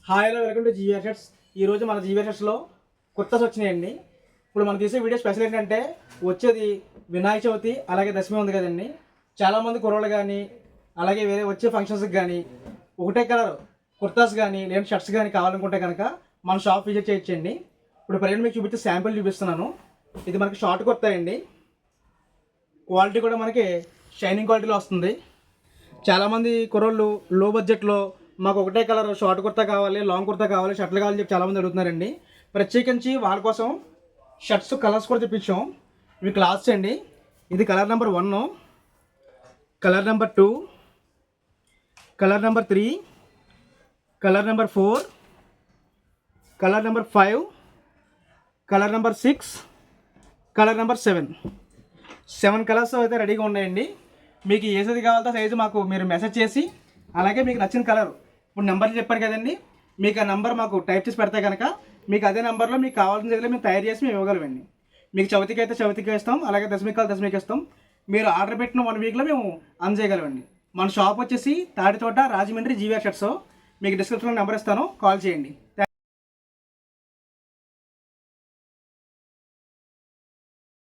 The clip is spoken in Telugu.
Hi hello welcome to GVR shirts. ఈరోజు మన జీవీఆర్ షర్ట్స్లో కొత్తస్ వచ్చినాయండి. ఇప్పుడు మనం తీసే వీడియో స్పెషల్ ఏంటంటే వచ్చేది వినాయక చవితి అలాగే దశమి ఉంది కదండి. చాలామంది కుర్రోళ్ళు కానీ అలాగే వేరే వచ్చే ఫంక్షన్స్కి కానీ ఒకటే కలర్ కుర్తాస్ కానీ లేదంటే షర్ట్స్ కానీ కావాలనుకుంటే కనుక మన షాప్ విజిట్ చేయొచ్చండి. ఇప్పుడు ప్రజెంట్ మీకు చూపిస్తే శాంపిల్ చూపిస్తున్నాను. ఇది మనకి షార్ట్ కుర్తా అండి. క్వాలిటీ కూడా మనకి షైనింగ్ క్వాలిటీలో వస్తుంది. చాలామంది కుర్రోళ్ళు లో బడ్జెట్లో మాకు ఒకటే కలర్ షార్ట్ కుర్తా కావాలి, లాంగ్ కుర్తా కావాలి, షర్ట్లు కావాలని చెప్పి చాలామంది అడుగుతున్నారండి. ప్రత్యేకించి వాళ్ళ కోసం షర్ట్స్ కలర్స్ కూడా తెప్పించాం. ఇవి క్లాత్స్ అండి. ఇది colour number 1, colour number 2, colour number 3, colour number 4, colour number 5, colour number 6, colour number 7 colours అయితే రెడీగా ఉన్నాయండి. మీకు ఏ సైజు కావాలంటే సైజు మాకు మీరు మెసేజ్ చేసి అలాగే మీకు నచ్చిన కలర్ ఇప్పుడు నెంబర్లు చెప్పారు కదండి, మీకు ఆ నెంబర్ మాకు టైప్ చేసి పెడితే కనుక మీకు అదే నెంబర్లో మీకు కావాల్సిన దగ్గర మేము తయారు చేసి మేము ఇవ్వగలమండి. మీకు చవితికి అయితే చవితికి ఇస్తాం, అలాగే దశమికి ఇస్తాం. మీరు ఆర్డర్ పెట్టిన 1 వీక్లో మేము అందజేయగలమండి. మన షాప్ వచ్చేసి తాడితోట రాజమండ్రి జీవీఆర్ షర్ట్స్. మీకు డిస్క్రిప్షన్లో నెంబర్ ఇస్తాను, కాల్ చేయండి.